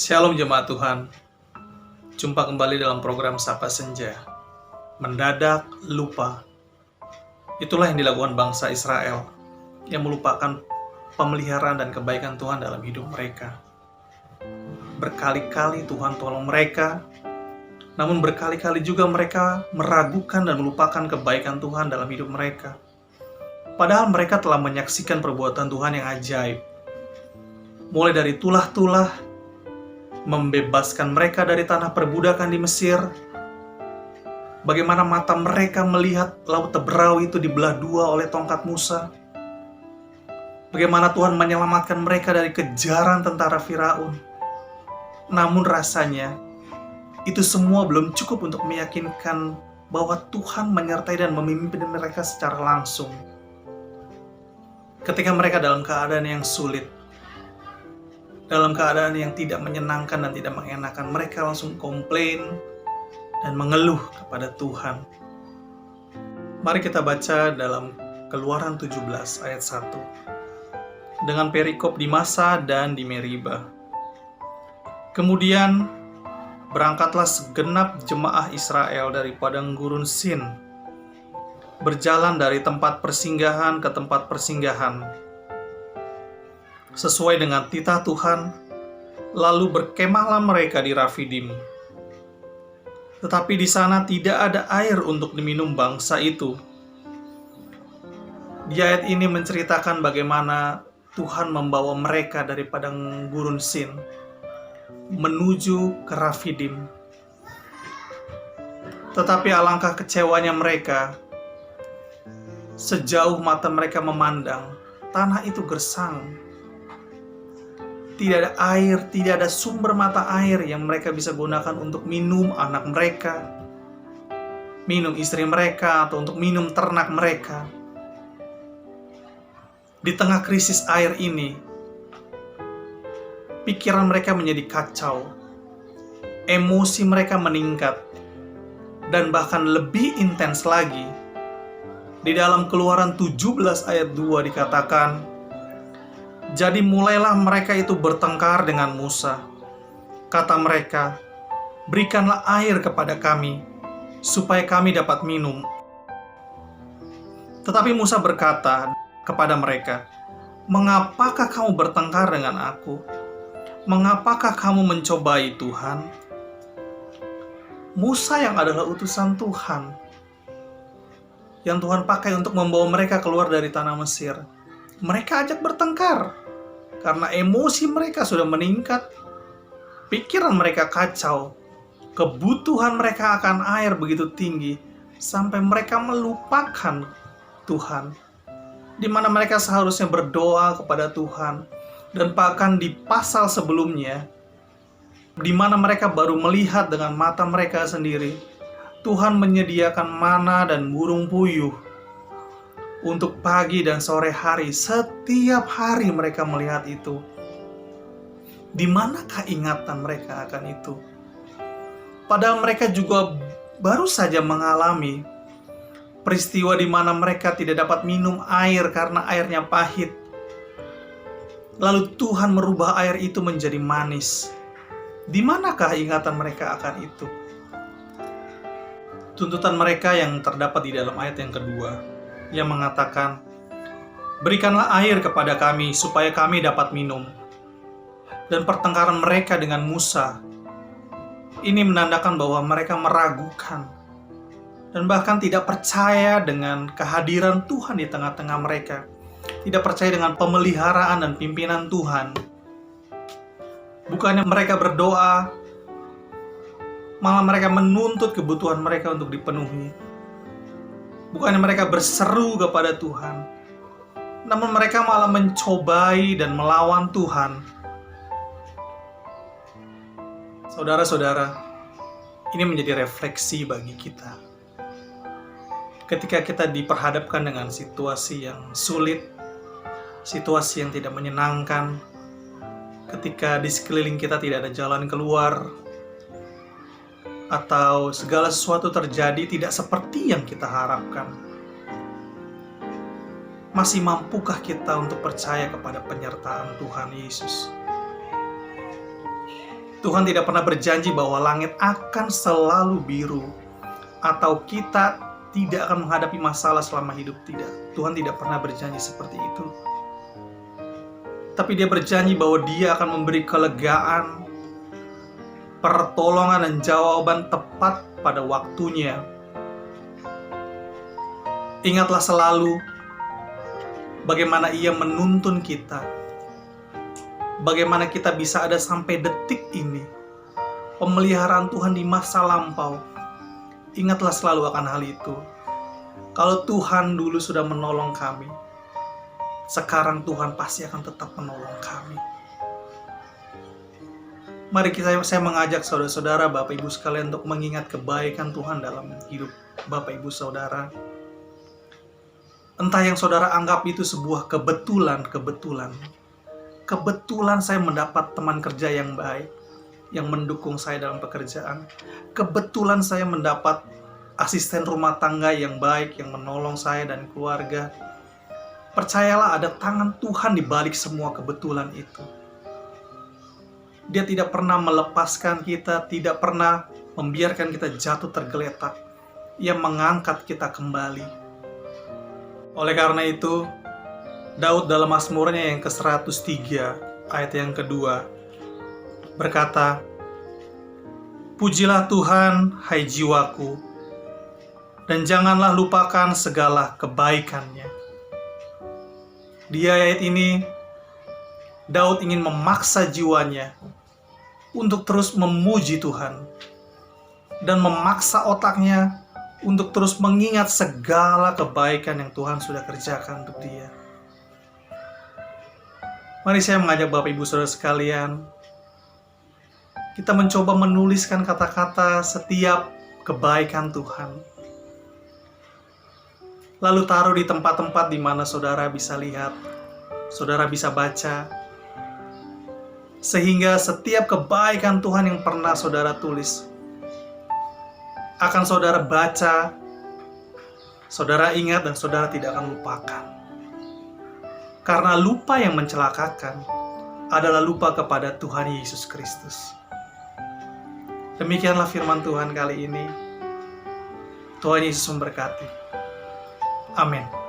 Shalom jemaat Tuhan. Jumpa kembali dalam program Sapa Senja. Mendadak lupa. Itulah yang dilakukan bangsa Israel yang melupakan pemeliharaan dan kebaikan Tuhan dalam hidup mereka. Berkali-kali Tuhan tolong mereka, namun berkali-kali juga mereka meragukan dan melupakan kebaikan Tuhan dalam hidup mereka. Padahal mereka telah menyaksikan perbuatan Tuhan yang ajaib. Mulai dari tulah-tulah membebaskan mereka dari tanah perbudakan di Mesir. Bagaimana mata mereka melihat laut Teberau itu dibelah dua oleh tongkat Musa. Bagaimana Tuhan menyelamatkan mereka dari kejaran tentara Firaun. Namun rasanya itu semua belum cukup untuk meyakinkan bahwa Tuhan menyertai dan memimpin mereka secara langsung. Ketika mereka dalam keadaan yang sulit, dalam keadaan yang tidak menyenangkan dan tidak mengenakan, mereka langsung komplain dan mengeluh kepada Tuhan. Mari kita baca dalam Keluaran 17 ayat 1. Dengan perikop di Masa dan di Meriba. Kemudian berangkatlah segenap jemaah Israel dari padang gurun Sin, berjalan dari tempat persinggahan ke tempat persinggahan, sesuai dengan titah Tuhan, lalu berkemahlah mereka di Rafidim. Tetapi di sana tidak ada air untuk diminum bangsa itu. Di ayat ini menceritakan bagaimana Tuhan membawa mereka dari padang gurun Sin menuju ke Rafidim. Tetapi alangkah kecewanya mereka, sejauh mata mereka memandang, tanah itu gersang. Tidak ada air, tidak ada sumber mata air yang mereka bisa gunakan untuk minum anak mereka, minum istri mereka, atau untuk minum ternak mereka. Di tengah krisis air ini, pikiran mereka menjadi kacau, emosi mereka meningkat, dan bahkan lebih intens lagi. Di dalam Keluaran 17 ayat 2 dikatakan, jadi mulailah mereka itu bertengkar dengan Musa. Kata mereka, berikanlah air kepada kami, supaya kami dapat minum. Tetapi Musa berkata kepada mereka, mengapakah kamu bertengkar dengan aku? Mengapakah kamu mencobai Tuhan? Musa yang adalah utusan Tuhan, yang Tuhan pakai untuk membawa mereka keluar dari tanah Mesir, mereka ajak bertengkar. Karena emosi mereka sudah meningkat, pikiran mereka kacau, kebutuhan mereka akan air begitu tinggi, sampai mereka melupakan Tuhan, di mana mereka seharusnya berdoa kepada Tuhan. Dan bahkan di pasal sebelumnya, di mana mereka baru melihat dengan mata mereka sendiri, Tuhan menyediakan mana dan burung puyuh untuk pagi dan sore hari. Setiap hari mereka melihat itu. Di manakah ingatan mereka akan itu? Padahal mereka juga baru saja mengalami peristiwa di mana mereka tidak dapat minum air karena airnya pahit. Lalu Tuhan merubah air itu menjadi manis. Di manakah ingatan mereka akan itu? Tuntutan mereka yang terdapat di dalam ayat yang kedua, yang mengatakan, berikanlah air kepada kami supaya kami dapat minum. Dan pertengkaran mereka dengan Musa ini menandakan bahwa mereka meragukan dan bahkan tidak percaya dengan kehadiran Tuhan di tengah-tengah mereka, tidak percaya dengan pemeliharaan dan pimpinan Tuhan. Bukannya mereka berdoa, malah mereka menuntut kebutuhan mereka untuk dipenuhi. Bukannya mereka berseru kepada Tuhan, namun mereka malah mencobai dan melawan Tuhan. Saudara-saudara, ini menjadi refleksi bagi kita. Ketika kita diperhadapkan dengan situasi yang sulit, situasi yang tidak menyenangkan, ketika di sekeliling kita tidak ada jalan keluar, atau segala sesuatu terjadi tidak seperti yang kita harapkan, masih mampukah kita untuk percaya kepada penyertaan Tuhan Yesus? Tuhan tidak pernah berjanji bahwa langit akan selalu biru, atau kita tidak akan menghadapi masalah selama hidup. Tidak, Tuhan tidak pernah berjanji seperti itu. Tapi Dia berjanji bahwa Dia akan memberi kelegaan, pertolongan dan jawaban tepat pada waktunya. Ingatlah selalu bagaimana Ia menuntun kita, bagaimana kita bisa ada sampai detik ini, pemeliharaan Tuhan di masa lampau. Ingatlah selalu akan hal itu. Kalau Tuhan dulu sudah menolong kami, sekarang Tuhan pasti akan tetap menolong kami. Mari saya mengajak saudara-saudara, Bapak Ibu sekalian, untuk mengingat kebaikan Tuhan dalam hidup Bapak Ibu saudara. Entah yang saudara anggap itu sebuah kebetulan saya mendapat teman kerja yang baik, yang mendukung saya dalam pekerjaan. Kebetulan saya mendapat asisten rumah tangga yang baik, yang menolong saya dan keluarga. Percayalah, ada tangan Tuhan di balik semua kebetulan itu. Dia tidak pernah melepaskan kita, tidak pernah membiarkan kita jatuh tergeletak. Ia mengangkat kita kembali. Oleh karena itu, Daud dalam Mazmurnya yang ke-103 ayat yang kedua berkata, "Pujilah Tuhan, hai jiwaku, dan janganlah lupakan segala kebaikan-Nya." Di ayat ini, Daud ingin memaksa jiwanya untuk terus memuji Tuhan dan memaksa otaknya untuk terus mengingat segala kebaikan yang Tuhan sudah kerjakan untuk dia. Mari saya mengajak Bapak Ibu Saudara sekalian, kita mencoba menuliskan kata-kata setiap kebaikan Tuhan. Lalu taruh di tempat-tempat di mana saudara bisa lihat, saudara bisa baca, sehingga setiap kebaikan Tuhan yang pernah saudara tulis akan saudara baca, saudara ingat, dan saudara tidak akan lupakan. Karena lupa yang mencelakakan adalah lupa kepada Tuhan Yesus Kristus. Demikianlah firman Tuhan kali ini. Tuhan Yesus memberkati. Amin.